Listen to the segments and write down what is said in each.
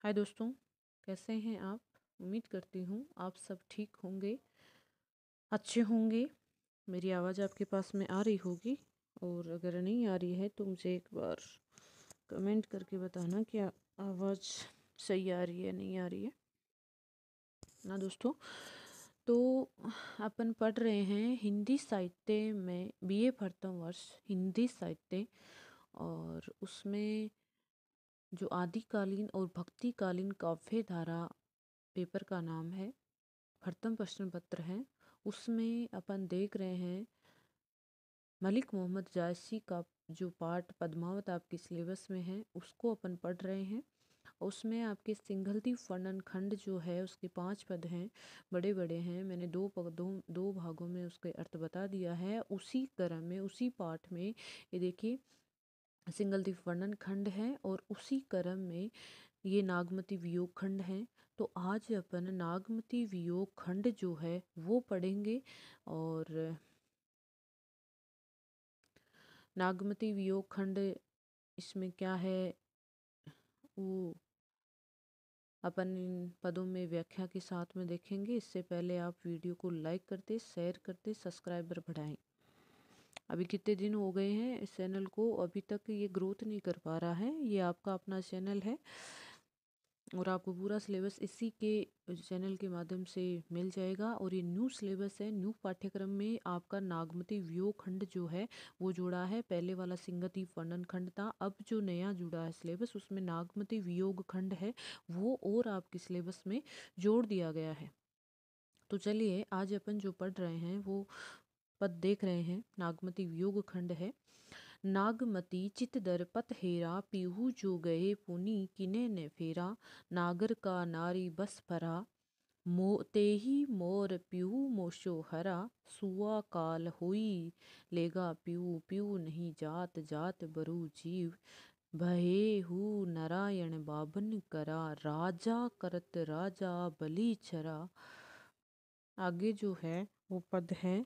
हाय दोस्तों, कैसे हैं आप? उम्मीद करती हूँ आप सब ठीक होंगे, अच्छे होंगे। मेरी आवाज़ आपके पास में आ रही होगी, और अगर नहीं आ रही है तो मुझे एक बार कमेंट करके बताना कि आवाज़ सही आ रही है नहीं आ रही है ना दोस्तों। तो अपन पढ़ रहे हैं हिंदी साहित्य में बीए प्रथम वर्ष हिंदी साहित्य, और उसमें जो आदिकालीन और भक्तिकालीन काव्य धारा पेपर का नाम है, प्रथम प्रश्न पत्र है। उसमें अपन देख रहे हैं मलिक मोहम्मद जायसी का जो पाठ पद्मावत आपके सिलेबस में है उसको अपन पढ़ रहे हैं। उसमें आपके सिंघलती वर्णन खंड जो है उसके 5 पद हैं, बड़े बड़े हैं। मैंने दो भागों में उसके अर्थ बता दिया है। उसी क्रम में उसी पाठ में ये देखिए सिंगल वर्णन खंड है, और उसी क्रम में ये नागमती वियोग खंड है। तो आज अपन नागमती वियोग खंड जो है वो पढ़ेंगे। और नागमती वियोग खंड इसमें क्या है वो अपन इन पदों में व्याख्या के साथ में देखेंगे। इससे पहले आप वीडियो को लाइक करते, शेयर करते, सब्सक्राइबर बढ़ाएं। अभी कितने दिन हो गए हैं इस चैनल को, अभी तक ये ग्रोथ नहीं कर पा रहा है। ये आपका अपना चैनल है और आपको पूरा सिलेबस इसी के चैनल के माध्यम से मिल जाएगा। और ये न्यू सिलेबस है, न्यू पाठ्यक्रम में आपका नागमती वियोग खंड जो है वो जुड़ा है। पहले वाला सिंगती वर्णन खंड था, अब जो नया जुड़ा है सिलेबस उसमें नागमती वियोग खंड है वो और आपके सिलेबस में जोड़ दिया गया है। तो चलिए आज अपन जो पढ़ रहे हैं वो पद देख रहे हैं। नागमती वियोग खंड है। नागमती चित दर पत हेरा, पीहू जो गए पुनी किने ने फेरा। नागर का नारी बस भरा, तेही मोर पीहू मोशो हरा। सुआ काल हुई लेगा पीहू, पीहू नहीं जात, जात बरु जीव। भये हु नारायण बाबन करा, राजा करत राजा बलि चरा। आगे जो है वो पद है।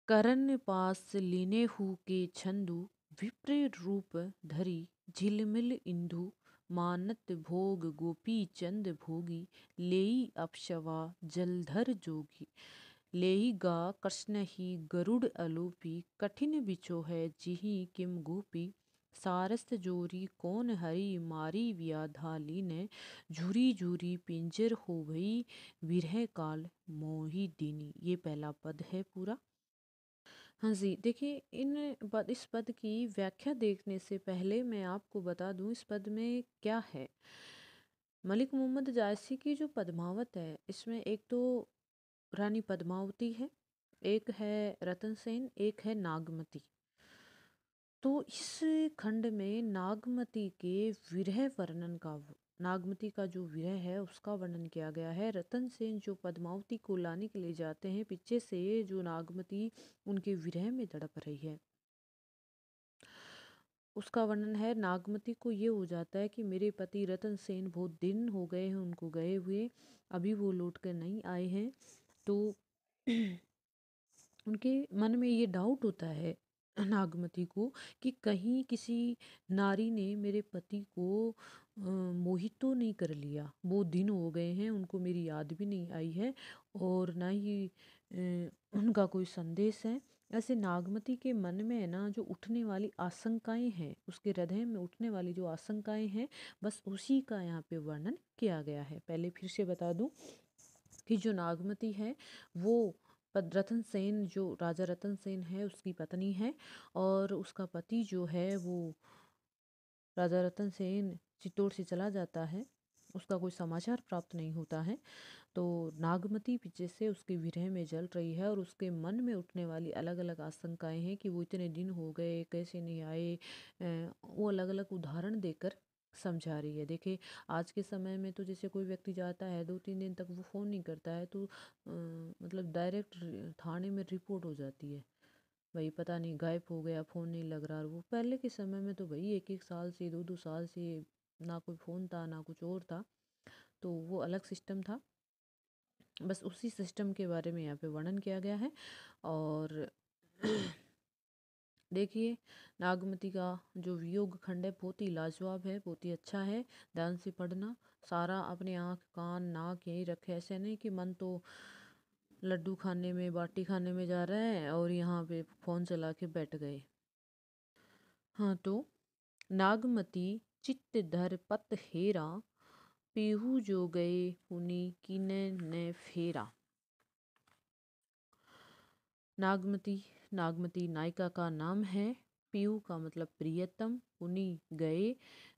करण पास लीने हु के छंदु, विप्र रूप धरी झिलमिल इंदु। मानत भोग गोपी चंद भोगी, लेई अप्सवा जलधर जोगी। लेई गा कृष्ण ही गरुड़ अलोपी, कठिन बिचो है जिहि किम गोपी। सारस जोरी कौन हरी मारी व्याधा लीने, झूरी झूरी पिंजर हो भई विरह काल मोहि दीनी। ये पहला पद है पूरा। हाँ जी, देखिए इस पद की व्याख्या देखने से पहले मैं आपको बता दूं इस पद में क्या है। मलिक मोहम्मद जायसी की जो पद्मावत है इसमें एक तो रानी पद्मावती है, एक है रतन सेन, एक है नागमती। तो इस खंड में नागमती के विरह वर्णन का, नागमती का जो विरह है उसका वर्णन किया गया है। रतन सेन जो पद्मावती को लाने के लिए जाते हैं पीछे से, जो नागमती उनके विरह में तड़प रही है उसका वर्णन है। नागमती को ये हो जाता है कि मेरे पति रतन सेन बहुत दिन हो गए हैं उनको गए हुए, अभी वो लौट कर नहीं आए हैं। तो उनके मन में ये डाउट होता है नागमती को कि कहीं किसी नारी ने मेरे पति को मोहित तो नहीं कर लिया। वो दिन हो गए हैं उनको मेरी याद भी नहीं आई है, और ना ही उनका कोई संदेश है। ऐसे नागमती के मन में है ना जो उठने वाली आशंकाएं हैं, उसके हृदय में उठने वाली जो आशंकाएं हैं, बस उसी का यहाँ पे वर्णन किया गया है। पहले फिर से बता दूं कि जो नागमती है वो रतन सेन, जो राजा रतन सेन है उसकी पत्नी है, और उसका पति जो है वो राजा रतन सेन चित्तौड़ से चला जाता है, उसका कोई समाचार प्राप्त नहीं होता है। तो नागमती पीछे से उसके विरह में जल रही है, और उसके मन में उठने वाली अलग अलग आशंकाएं हैं कि वो इतने दिन हो गए कैसे नहीं आए। वो अलग अलग उदाहरण देकर समझा रही है। देखिए आज के समय में तो जैसे कोई व्यक्ति जाता है 2-3 दिन तक वो फ़ोन नहीं करता है तो मतलब डायरेक्ट थाने में रिपोर्ट हो जाती है, भाई पता नहीं गायब हो गया, फ़ोन नहीं लग रहा। और वो पहले के समय में तो भाई 1-1 साल से 2-2 साल से ना कोई फ़ोन था ना कुछ और था, तो वो अलग सिस्टम था। बस उसी सिस्टम के बारे में यहाँ पे वर्णन किया गया है। और देखिए, नागमती का जो वियोग खंड है बहुत ही लाजवाब है, बहुत ही अच्छा है। ध्यान से पढ़ना, सारा अपने आँख कान नाक यहीं रखे। ऐसे नहीं कि मन तो लड्डू खाने में बाटी खाने में जा रहा है और यहाँ पे फ़ोन चला के बैठ गए। हाँ तो नागमती चित्त धर पत हेरा, पीहू जो गए पुनि कीने ने फेरा। नागमती, नागमती नायिका का नाम है। पीयू का मतलब प्रियतम, पुनि गए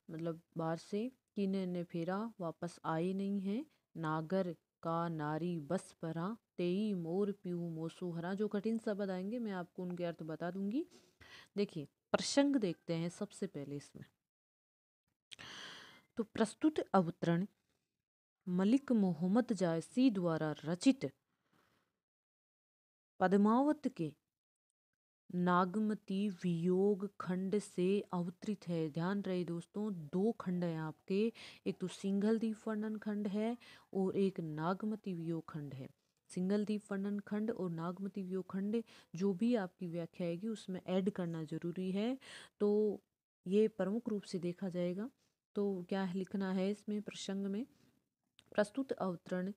मतलब बाहर से, कीने ने फेरा वापस आए नहीं है। नागर का नारी बस परा, तेई मोर पीहू मोसू हरा। जो कठिन शब्द आएंगे मैं आपको उनके अर्थ बता दूंगी। देखिए, प्रसंग देखते हैं सबसे पहले इसमें। तो प्रस्तुत अवतरण मलिक मोहम्मद जायसी द्वारा रचित पद्मावत के नागमती वियोग खंड से अवतरित है। ध्यान रहे दोस्तों, दो खंड है आपके, एक तो सिंघल द्वीप वर्णन खंड है और एक नागमती वियोग खंड है। सिंघल द्वीप वर्णन खंड और नागमती वियोग खंड जो भी आपकी व्याख्या आएगी उसमें ऐड करना जरूरी है। तो ये प्रमुख रूप से देखा जाएगा। तो क्या लिखना है इसमें प्रसंग में, प्रस्तुत अवतरण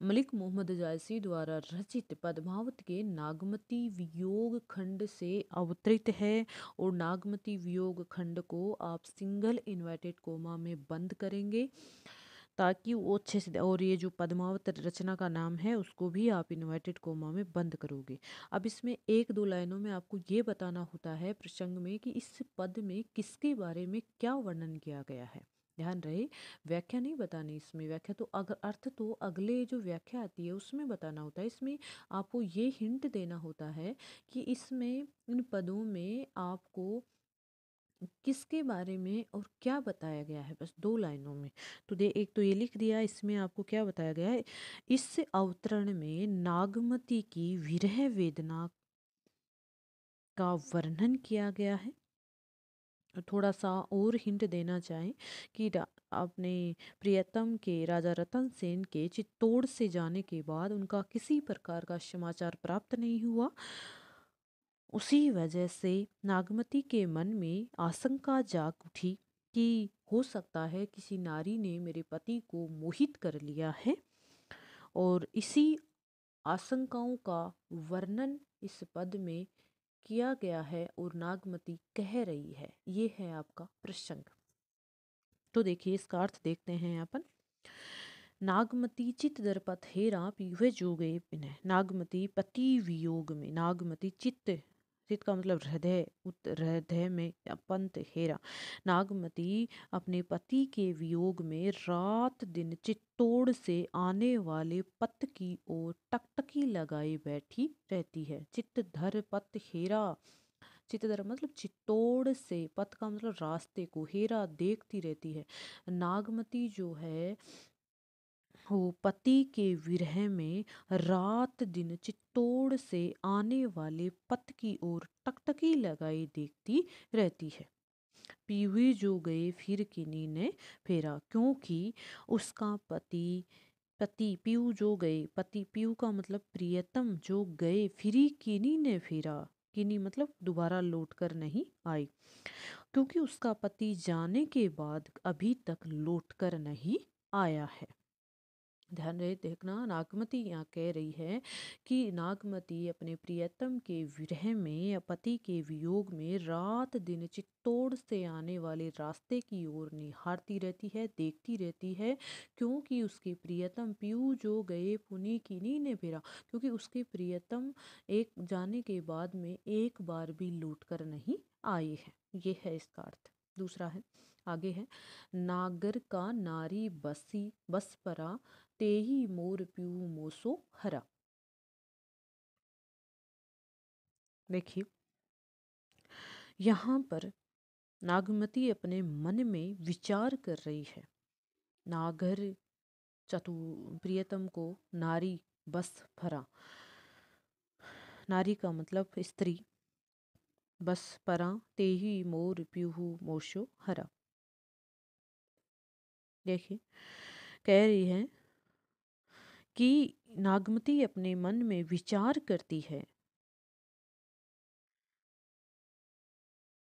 मलिक मोहम्मद जायसी द्वारा रचित पद्मावत के नागमती वियोग खंड से अवतरित है। और नागमती वियोग खंड को आप सिंगल इन्वर्टेड कोमा में बंद करेंगे ताकि वो अच्छे से, और ये जो पद्मावत रचना का नाम है उसको भी आप इन्वर्टेड कोमा में बंद करोगे। अब इसमें एक दो लाइनों में आपको ये बताना होता है प्रसंग में कि इस पद में किसके बारे में क्या वर्णन किया गया है। ध्यान रहे, व्याख्या नहीं बतानी इसमें, व्याख्या तो अगर अर्थ तो अगले जो व्याख्या आती है उसमें बताना होता है। इसमें आपको ये हिंट देना होता है कि इसमें इन पदों में आपको किसके बारे में और क्या बताया गया है, बस दो लाइनों में। तो दे एक तो ये लिख दिया, इसमें आपको क्या बताया गया है। इस अवतरण में नागमती की विरह वेदना का वर्णन किया गया है। थोड़ा सा और हिंट देना चाहें कि अपने प्रियतम के राजा रतन सेन के चित्तौड़ से जाने के बाद उनका किसी प्रकार का समाचार प्राप्त नहीं हुआ। उसी वजह से नागमती के मन में आशंका जाग उठी कि हो सकता है किसी नारी ने मेरे पति को मोहित कर लिया है। और इसी आशंकाओं का वर्णन इस पद में किया गया है और नागमती कह रही है। ये है आपका प्रसंग। तो देखिए इसका अर्थ देखते हैं अपन। नागमती चित दरपत हेरा पीवे जो गए पिनह। नागमती पति वियोग में, नागमती चित्त, चित्त का मतलब हृदय, हृदय में पंत हेरा। नागमती अपने पति के वियोग में रात दिन चित्तौड़ से आने वाले पथ की ओर टकटकी लगाए बैठी रहती है। चित्त धर पत हेरा, चित्तधर मतलब चित्तौड़ से, पथ का मतलब रास्ते को, हेरा देखती रहती है। नागमती जो है वो पति के विरह में रात दिन चित्तौड़ से आने वाले पथ की ओर टकटकी लगाई देखती रहती है। पीवी जो गए फिर किन्हीं ने फेरा, क्योंकि उसका पति, पति पीयू जो गए, पति पीयू का मतलब प्रियतम जो गए, फिर किन्हीं ने फेरा, किन्हीं मतलब दोबारा लौट कर नहीं आई, क्योंकि उसका पति जाने के बाद अभी तक लौट कर नहीं आया है। ध्यान रहे देखना, नागमती यहाँ कह रही है कि नागमती अपने प्रियतम के विरह में या पति के वियोग में रात दिन चित्तौड़ से आने वाले रास्ते की ओर निहारती रहती है, देखती रहती है, क्योंकि उसके प्रियतम पीयू जो गए पुनि किन्हीं ने फेरा, क्योंकि उसके प्रियतम एक जाने के बाद में एक बार भी लौट कर नहीं आए हैं। ये है इसका अर्थ। दूसरा है, आगे है, नागर का नारी बसी बस परा, तेही मोर पीऊ मोसो हरा। देखिए यहाँ पर नागमती अपने मन में विचार कर रही है। नागर चतु प्रियतम को नारी बस फरा, नारी का मतलब स्त्री, बस परा तेही मोर पीहू मोशो हरा। देखिए कह रही है कि नागमती अपने मन में विचार करती है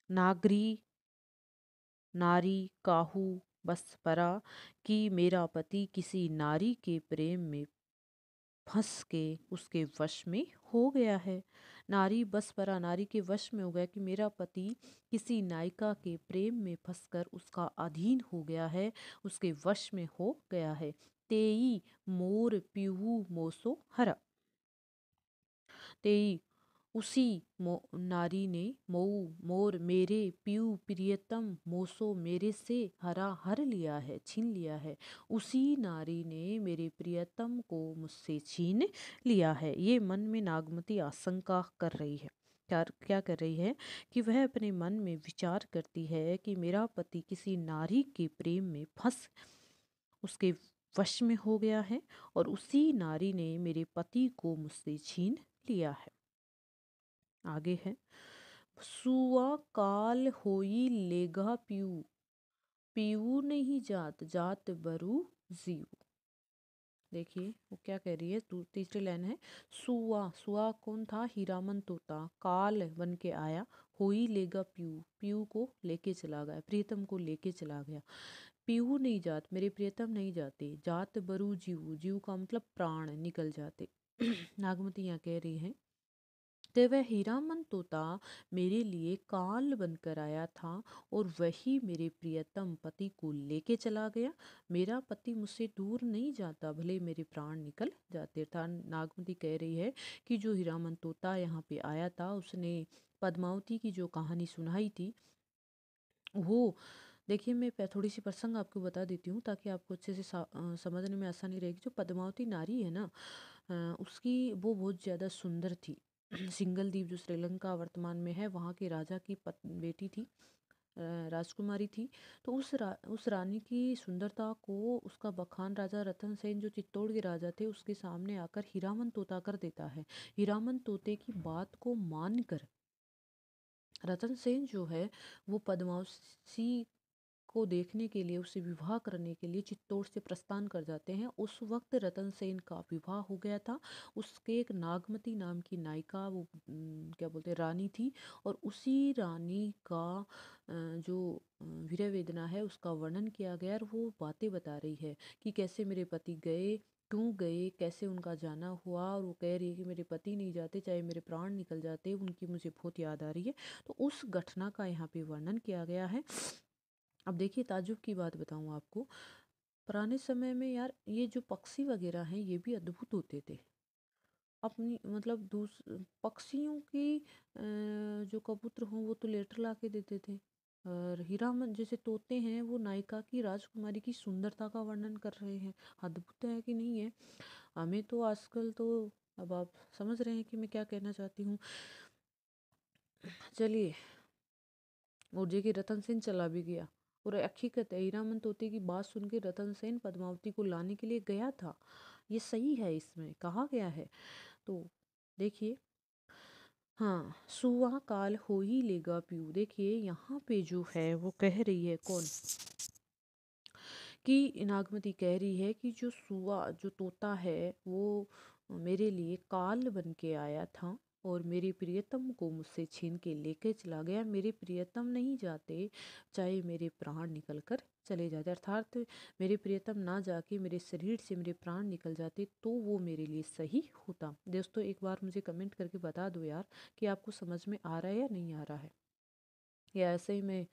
नागरी नारी काहू बस परा कि मेरा पति किसी नारी के प्रेम में फंस के उसके वश में हो गया है। नारी बस परा, नारी के वश में हो गया कि मेरा पति किसी नायिका के प्रेम में फंसकर उसका अधीन हो गया है, उसके वश में हो गया है। तेई मोर पीहू मोसो हरा, तेई उसी नारी ने मऊ मोर मेरे पीऊ प्रियतम मोसो मेरे से हरा हर लिया है, छीन लिया है। उसी नारी ने मेरे प्रियतम को मुझसे छीन लिया है। ये मन में नागमती आशंका कर रही है। क्या क्या कर रही है कि वह अपने मन में विचार करती है कि मेरा पति किसी नारी के प्रेम में फंस उसके वश में हो गया है और उसी नारी ने मेरे पति को मुझसे छीन लिया है। आगे है, सुआ काल होई लेगा पीऊ, पीऊ नहीं जात जात बरु जीव। देखिए वो क्या कह रही है, तीसरी लाइन है, सुआ, सुआ कौन था, हीरामन तोता, काल बन के आया, होई लेगा पीऊ, पीऊ को लेके चला गया, प्रियतम को लेके चला गया। पीऊ नहीं जात, मेरे प्रियतम नहीं जाते, जात बरु जीव, जीव का मतलब प्राण निकल जाते। नागमती यहाँ कह रही है तो वह हीरामन तोता मेरे लिए काल बनकर आया था और वही मेरे प्रियतम पति को लेके चला गया। मेरा पति मुझसे दूर नहीं जाता, भले मेरे प्राण निकल जाते। था नागमती कह रही है कि जो हीरामन तोता यहाँ पे आया था उसने पद्मावती की जो कहानी सुनाई थी वो, देखिए मैं थोड़ी सी प्रसंग आपको बता देती हूँ ताकि आपको अच्छे से समझने में आसानी रहेगी। जो पद्मावती नारी है ना, उसकी वो बहुत ज़्यादा सुंदर थी। सिंगल द्वीप जो श्रीलंका वर्तमान में है वहाँ के राजा की बेटी थी, राजकुमारी थी। तो उस रानी की सुंदरता को उसका बखान राजा रतन सेन जो चित्तौड़ के राजा थे उसके सामने आकर हीरामन तोता कर देता है। हीरामन तोते की बात को मानकर रतन सेन जो है वो पद्मावती को देखने के लिए, उससे विवाह करने के लिए चित्तौड़ से प्रस्थान कर जाते हैं। उस वक्त रतन सेन का विवाह हो गया था। उसके एक नागमती नाम की नायिका, वो क्या बोलते हैं, रानी थी। और उसी रानी का जो वीर्य वेदना है उसका वर्णन किया गया और वो बातें बता रही है कि कैसे मेरे पति गए, क्यों गए, कैसे उनका जाना हुआ। और वो कह रही है कि मेरे पति नहीं जाते, चाहे मेरे प्राण निकल जाते, उनकी मुझे बहुत याद आ रही है। तो उस घटना का यहाँ पे वर्णन किया गया है। अब देखिए ताज्जुब की बात बताऊँ आपको, पुराने समय में यार ये जो पक्षी वगैरह हैं ये भी अद्भुत होते थे। अपनी मतलब पक्षियों की जो कबूतर हों वो तो लेटर ला के देते थे। और हीरामन जैसे तोते हैं वो नायिका की, राजकुमारी की सुंदरता का वर्णन कर रहे हैं। अद्भुत है कि नहीं है? हमें तो आजकल तो, अब आप समझ रहे हैं कि मैं क्या कहना चाहती हूँ। चलिए, और देखिए रतन सेन चला भी गया। और हकीकत है, हीरामन तोते की बात सुन के रतन सेन पद्मावती को लाने के लिए गया था। ये सही है, इसमें कहा गया है। तो देखिए, हाँ, सुआ काल हो ही लेगा पीऊ। देखिए यहाँ पे जो है वो कह रही है कौन, कि नागमती कह रही है कि जो सुआ, जो तोता है वो मेरे लिए काल बन के आया था और मेरे प्रियतम को मुझसे छीन के लेके चला गया। मेरे प्रियतम नहीं जाते, चाहे मेरे प्राण निकल कर चले जाते, अर्थात मेरे प्रियतम ना जाके मेरे शरीर से मेरे प्राण निकल जाते तो वो मेरे लिए सही होता। दोस्तों एक बार मुझे कमेंट करके बता दो यार कि आपको समझ में आ रहा है या नहीं आ रहा है, या ऐसे ही मैं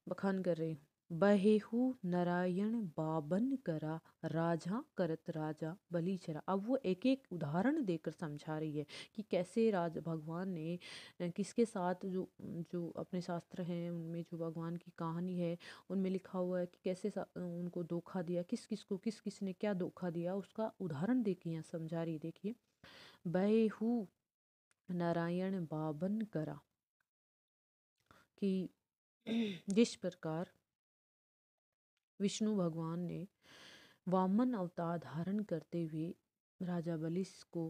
बखान कर रही हूँ। बहेहु नारायण बाबन करा, राजा करत राजा बलि चरा। अब वो एक एक उदाहरण देकर समझा रही है कि कैसे राज भगवान ने किसके साथ, जो जो अपने शास्त्र हैं उनमें जो भगवान की कहानी है उनमें लिखा हुआ है कि कैसे उनको धोखा दिया, किस किस को, किस किस ने क्या धोखा दिया, उसका उदाहरण देके यहाँ समझा रही। देखिए, बहेहु नारायण बाबन करा, कि जिस प्रकार विष्णु भगवान ने वामन अवतार धारण करते हुए राजा बलि को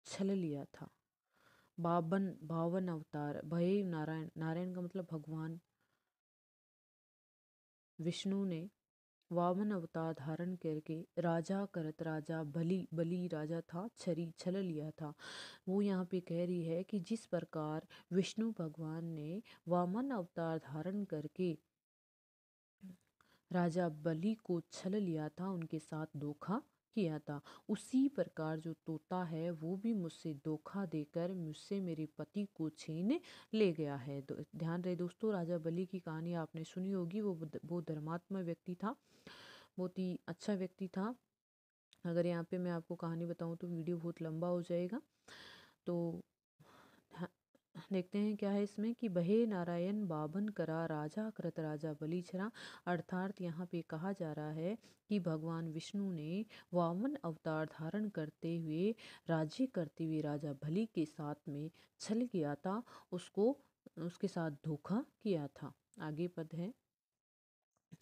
छल लिया था। बावन बावन अवतार भय, नारायण, नारायण का मतलब भगवान विष्णु ने वामन अवतार धारण करके राजा करत राजा बलि, बलि राजा था, छल लिया था। वो यहाँ पे कह रही है कि जिस प्रकार विष्णु भगवान ने वामन अवतार धारण करके राजा बलि को छल लिया था, उनके साथ धोखा किया था, उसी प्रकार जो तोता है वो भी मुझसे धोखा देकर मुझसे मेरे पति को छीन ले गया है। ध्यान रहे दोस्तों, राजा बलि की कहानी आपने सुनी होगी। वो धर्मात्मा व्यक्ति था, बहुत ही अच्छा व्यक्ति था। अगर यहाँ पे मैं आपको कहानी बताऊँ तो वीडियो बहुत लंबा हो जाएगा। तो देखते हैं क्या है इसमें कि बहे नारायण बाबन करा राजा करत राजा बलि छरा। अर्थात यहाँ पे कहा जा रहा है कि भगवान विष्णु ने वामन अवतार धारण करते हुए राज्य करते हुए राजा बलि के साथ में छल किया था, उसको उसके साथ धोखा किया था। आगे पद है,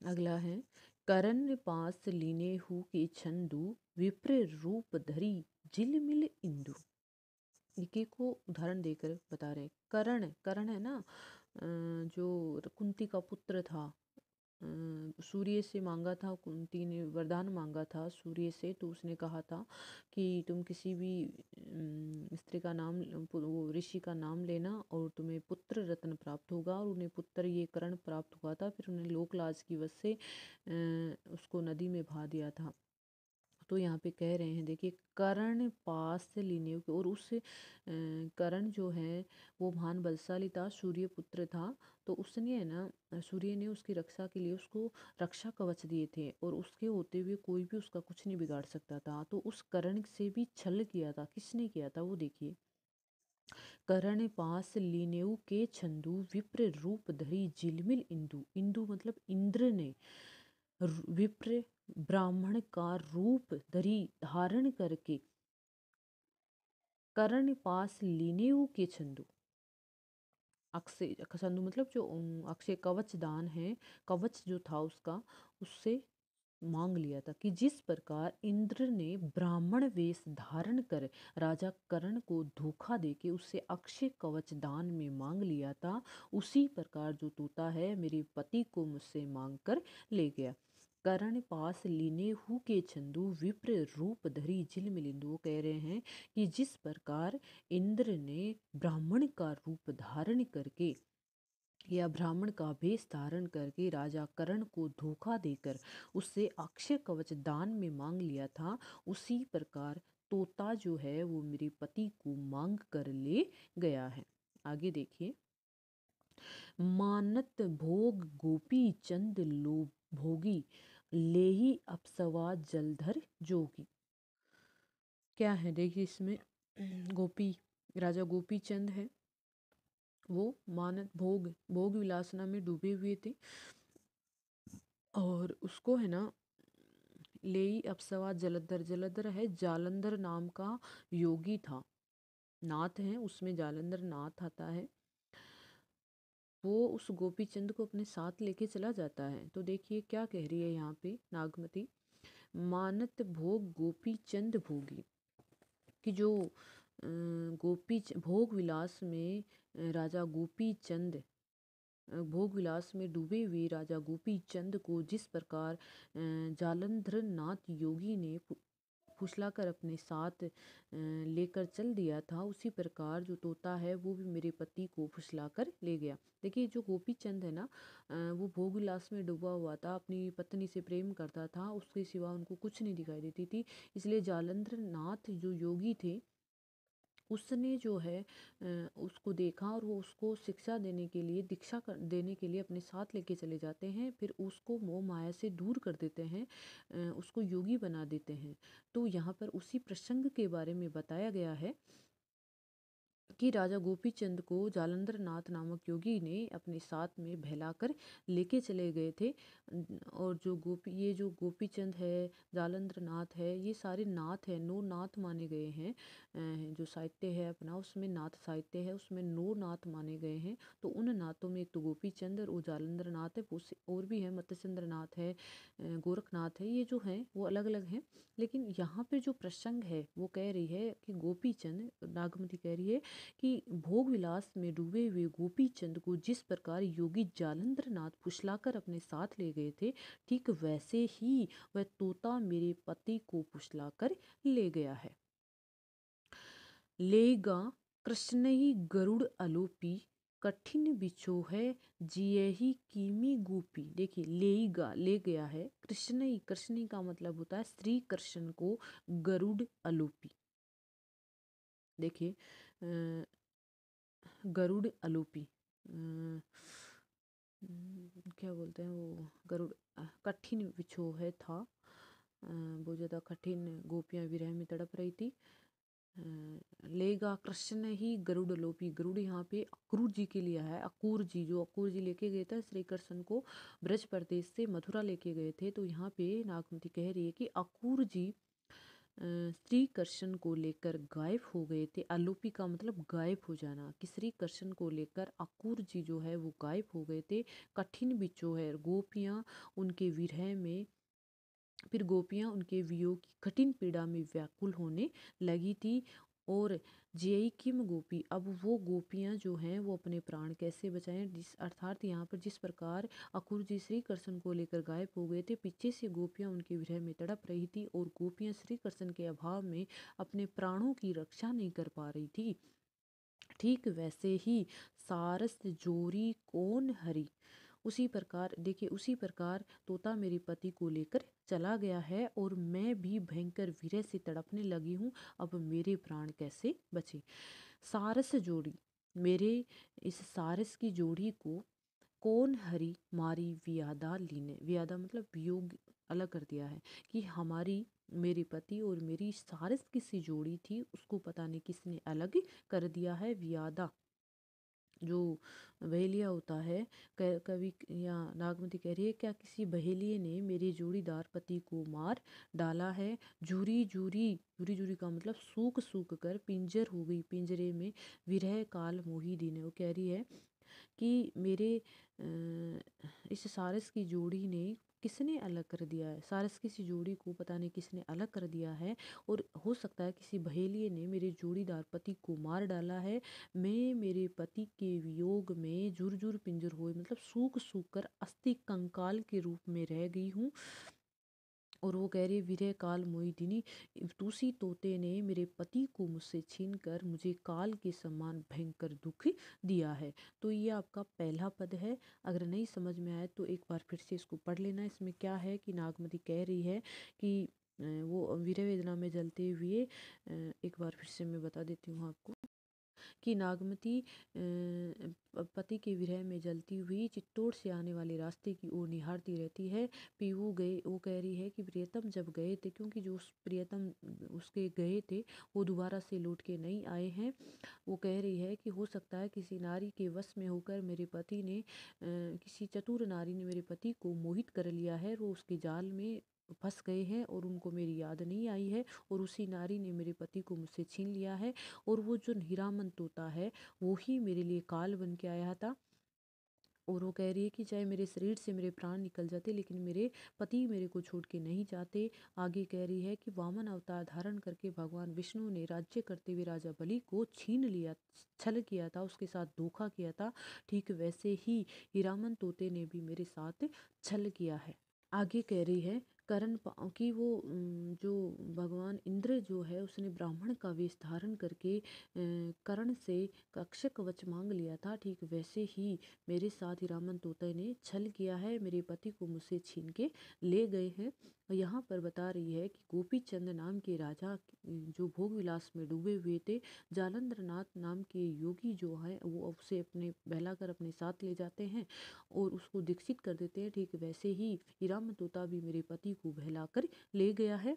अगला है, करण पास लीने हु के छंदु विप्र रूप धरी झिलमिल इंदु। इके को उदाहरण देकर बता रहे हैं। करण, करण है ना, जो कुंती का पुत्र था, सूर्य से मांगा था, कुंती ने वरदान मांगा था सूर्य से। तो उसने कहा था कि तुम किसी भी स्त्री का नाम, वो ऋषि का नाम लेना और तुम्हें पुत्र रत्न प्राप्त होगा। और उन्हें पुत्र ये करण प्राप्त हुआ था। फिर उन्हें लोकलाज की वजह से उसको नदी में बहा दिया था। तो यहाँ पे कह रहे हैं, देखिए, कर्ण पास लीने, और उस कर्ण जो है वो महान बलशाली था, सूर्य पुत्र था। तो उसने है ना, सूर्य ने उसकी रक्षा के लिए उसको रक्षा कवच दिए थे, और उसके होते हुए कोई भी उसका कुछ नहीं बिगाड़ सकता था। तो उस कर्ण से भी छल किया था। किसने किया था वो देखिए, करण पास लीनेऊ के छंदु विप्र रूप धरी झिलमिल इंदु। इंदु मतलब इंद्र ने विप्र ब्राह्मण का रूप धरी धारण करके कर्ण पास लीनेऊ के छंदु, अक्षय छंदु मतलब जो अक्षय कवच दान है, कवच जो था उसका, उससे मांग लिया था कि जिस प्रकार इंद्र ने ब्राह्मण वेश धारण कर राजा कर्ण को धोखा देके उससे अक्षय कवच दान में मांग लिया था, उसी प्रकार जो तोता है मेरे पति को मुझसे मांग कर ले गया। कर्ण पास लीने हु के छंदु विप्र रूप धरी झिलमिलिंदु। वो कह रहे हैं कि जिस प्रकार इंद्र ने ब्राह्मण का रूप धारण करके या ब्राह्मण का भेष धारण करके राजा कर्ण को धोखा देकर उससे अक्षय कवच दान में मांग लिया था, उसी प्रकार तोता जो है वो मेरे पति को मांग कर ले गया है। आगे देखिए, मानत भोग गोपी चंद लो भोगी लेही अप्सवा जलधर जोगी। क्या है देखिए इसमें, गोपी, राजा गोपी चंद है, वो मानत भोग, भोग विलासना में डूबे हुए थे। और उसको है ना, लेई अप्सवा जलंधर, जलंधर है जालंधर नाम का योगी था, नाथ है, उसमें जालंधर नाथ आता है। वो उस गोपी चंद को अपने साथ लेके चला जाता है। तो देखिए क्या कह रही है यहाँ पे नागमती, मानत भोग गोपी चंद भोगी, कि जो भोग विलास में राजा गोपी चंद, भोग विलास में डूबे हुए राजा गोपी चंद को जिस प्रकार जालंधर नाथ योगी ने फुसलाकर अपने साथ लेकर चल दिया था, उसी प्रकार जो तोता है वो भी मेरे पति को फुसलाकर ले गया। देखिए जो गोपी चंद है ना, वो भोग विलास में डूबा हुआ था, अपनी पत्नी से प्रेम करता था, उसके सिवा उनको कुछ नहीं दिखाई देती थी। इसलिए जालंधर नाथ जो योगी थे, उसने जो है उसको देखा और वो उसको शिक्षा देने के लिए, देने के लिए अपने साथ लेके चले जाते हैं। फिर उसको मोह माया से दूर कर देते हैं, उसको योगी बना देते हैं। तो यहाँ पर उसी प्रसंग के बारे में बताया गया है कि राजा गोपी चंद को जालंधर नाथ नामक योगी ने अपने साथ में बहलाकर लेके चले गए थे। और ये जो गोपी चंद है, जालंधर नाथ है, ये सारे नाथ है, नौ नाथ माने गए हैं। जो साहित्य है अपना, उसमें नाथ साहित्य है, उसमें नौ नाथ माने गए हैं। तो उन नाथों में एक तो गोपी चंद और जालंधर नाथ है, और भी है, मत्स्येंद्र नाथ है, गोरखनाथ है, ये जो हैं वो अलग अलग हैं। लेकिन यहाँ पे जो प्रसंग है वो कह रही है कि गोपी चंद, नागमती कह रही है कि भोग विलास में डूबे हुए गोपी चंद को जिस प्रकार योगी जालंधर नाथ फुसलाकर अपने साथ ले गए थे, ठीक वैसे ही वह तोता मेरे पति को फुसलाकर ले गया है। लेगा कृष्णई गरुड़ अलोपी, कठिन बिछो है जियहि कीमी गोपी। देखिए लेगा ले गया है, कृष्णई कृष्णई का मतलब होता है श्री कृष्ण को, गरुड़ अलोपी। देखिए गरुड़ अलोपी क्या बोलते हैं वो, गरुड़ कठिन बिछो है था, बहुत ज़्यादा कठिन गोपियाँ विरह में तड़प रही थी। लेगा कृष्ण ही गरुड़ लोपी, गरुड़ यहाँ पे अक्रूर जी के लिए है। अक्रूर जी, जो अक्रूर जी लेके गए थे श्री कृष्ण को ब्रज प्रदेश से मथुरा लेके गए थे, तो यहाँ पे नागमती कह रही है कि अक्रूर जी श्री कृष्ण को लेकर गायब हो गए थे। आलोपी का मतलब गायब हो जाना, कि श्री कृष्ण को लेकर अक्रूर जी जो है वो गायब हो गए थे। कठिन बिचो है, गोपियाँ उनके विरह में, फिर गोपियाँ उनके वियोग की कठिन पीड़ा में व्याकुल होने लगी थी। और जयी किम गोपी, अब वो गोपियाँ जो हैं वो अपने प्राण कैसे बचाएं, जिस अर्थात यहाँ पर जिस प्रकार अक्रूर जी श्री कृष्ण को लेकर गायब हो गए थे, पीछे से गोपियाँ उनके विरह में तड़प रही थी और गोपियाँ श्री कृष्ण के अभाव में अपने प्राणों की रक्षा नहीं कर पा रही थी, ठीक वैसे ही सारस जोरी कौन हरी। उसी प्रकार देखिए, उसी प्रकार तोता मेरे पति को लेकर चला गया है और मैं भी भयंकर विरह से तड़पने लगी हूँ, अब मेरे प्राण कैसे बचे। सारस जोड़ी, मेरे इस सारस की जोड़ी को कौन हरी मारी वियादा लीने, वियादा मतलब वियोग अलग कर दिया है, कि हमारी मेरे पति और मेरी सारस की सी जोड़ी थी, उसको पता नहीं किसने अलग कर दिया है। वियादा जो बहेलिया होता है, कवि या नागमती कह रही है, क्या किसी बहेलिए ने मेरे जोड़ीदार पति को मार डाला है। जूरी जूरी, जूरी जूरी का मतलब सूख सूख कर पिंजर हो गई, पिंजरे में विरह काल मोही दीने। वो कह रही है कि मेरे इस सारस की जोड़ी ने किसने अलग कर दिया है, सारस की सी जोड़ी को पता नहीं किसने अलग कर दिया है, और हो सकता है किसी बहेलिए ने मेरे जोड़ीदार पति को मार डाला है। मैं मेरे पति के वियोग में झुरझुर पिंजर हुए, मतलब सूख सूख कर अस्थि कंकाल के रूप में रह गई हूँ। और वो कह रही, विरह काल मोहिदिनी, तुसी तोते ने मेरे पति को मुझसे छीन कर मुझे काल के समान भयंकर दुख दिया है। तो ये आपका पहला पद है। अगर नहीं समझ में आए तो एक बार फिर से इसको पढ़ लेना। इसमें क्या है कि नागमती कह रही है कि वो विरह वेदना में जलते हुए, एक बार फिर से मैं बता देती हूँ आपको, कि नागमती पति के विरह में जलती हुई चित्तौड़ से आने वाले रास्ते की ओर निहारती रहती है। पीहू गए, वो कह रही है कि प्रियतम जब गए थे, क्योंकि जो प्रियतम उसके गए थे वो दोबारा से लौट के नहीं आए हैं। वो कह रही है कि हो सकता है किसी नारी के वश में होकर मेरे पति ने, किसी चतुर नारी ने मेरे पति को मोहित कर लिया है, वो उसके जाल में फंस गए हैं और उनको मेरी याद नहीं आई है, और उसी नारी ने मेरे पति को मुझसे छीन लिया है। और वो जो हीरामन तोता है वो ही मेरे लिए काल बन के आया था। और वो कह रही है कि चाहे मेरे शरीर से मेरे प्राण निकल जाते, लेकिन मेरे पति मेरे को छोड़ के नहीं जाते। आगे कह रही है कि वामन अवतार धारण करके भगवान विष्णु ने राज्य करते हुए राजा बलि को छीन लिया, छल किया था, उसके साथ धोखा किया था, ठीक वैसे ही हीरामन तोते ने भी मेरे साथ छल किया है। आगे कह रही है करण कि वो जो भगवान इंद्र जो है उसने ब्राह्मण का वेश धारण करके कर्ण से कक्ष कवच मांग लिया था, ठीक वैसे ही मेरे साथ हीरामन तोते ने छल किया है, मेरे पति को मुझसे छीन के ले गए हैं। यहाँ पर बता रही है कि गोपी चंद नाम के राजा जो भोग विलास में डूबे हुए थे, जालंधर नाथ नाम के योगी जो है वो उसे अपने बहलाकर अपने साथ ले जाते हैं और उसको दीक्षित कर देते हैं, ठीक वैसे ही हीरामन तोता भी मेरे पति को बहलाकर ले गया है।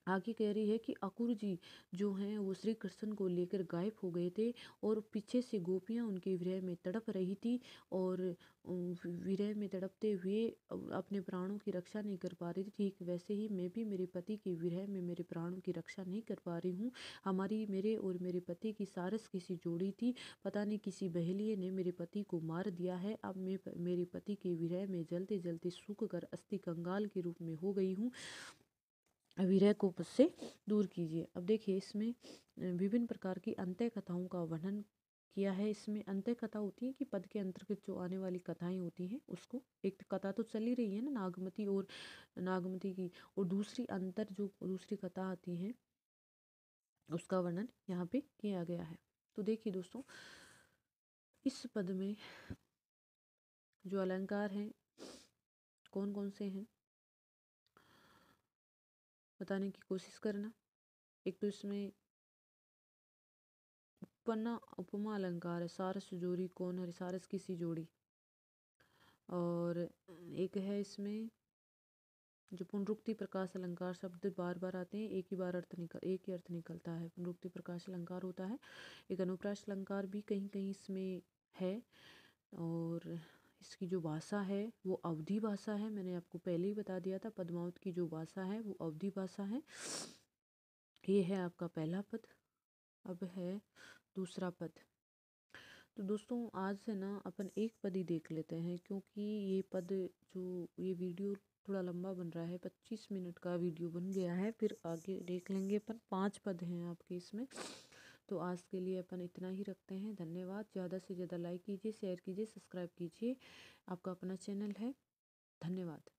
आगे कह रही है कि अकुर जी जो हैं वो श्री कृष्ण को लेकर गायब हो गए थे और पीछे से गोपियां उनके विरह में तड़प रही थी, और विरह में तड़पते हुए अपने प्राणों की रक्षा नहीं कर पा रही थी, ठीक वैसे ही मैं भी मेरे पति के विरह में मेरे प्राणों की रक्षा नहीं कर पा रही हूँ। हमारी, मेरे और मेरे पति की सारस की सी जोड़ी थी, पता नहीं किसी बहेलिए ने मेरे पति को मार दिया है। अब मैं मेरे पति के विरह में जलते जलते सूख कर अस्थि कंगाल के रूप में हो गई हूँ। विरह को पद से दूर कीजिए। अब देखिए इसमें विभिन्न प्रकार की अंत्य कथाओं का वर्णन किया है। इसमें अंत्य कथा होती है कि पद के अंतर्गत जो आने वाली कथाएं होती हैं उसको, एक कथा तो चल ही रही है ना नागमती की, और दूसरी अंतर जो दूसरी कथा आती है उसका वर्णन यहाँ पे किया गया है। तो देखिए दोस्तों, इस पद में जो अलंकार हैं कौन कौन से हैं बताने की कोशिश करना। एक तो इसमें उपमा अलंकार है, सारस जोड़ी कौन हरि सारस किसी जोड़ी। और एक है इसमें जो पुनरुक्ति प्रकाश अलंकार, शब्द बार बार आते हैं, एक ही अर्थ निकलता है, पुनरुक्ति प्रकाश अलंकार होता है। एक अनुप्रास अलंकार भी कहीं कहीं इसमें है। और इसकी जो भाषा है वो अवधी भाषा है, मैंने आपको पहले ही बता दिया था, पद्मावत की जो भाषा है वो अवधी भाषा है। ये है आपका पहला पद। अब है दूसरा पद। तो दोस्तों आज से ना अपन एक पद ही देख लेते हैं, क्योंकि ये पद जो ये वीडियो थोड़ा लंबा बन रहा है, 25 मिनट का वीडियो बन गया है, फिर आगे देख लेंगे अपन। 5 पद हैं आपके इसमें। तो आज के लिए अपन इतना ही रखते हैं। धन्यवाद। ज़्यादा से ज़्यादा लाइक कीजिए, शेयर कीजिए, सब्सक्राइब कीजिए। आपका अपना चैनल है। धन्यवाद।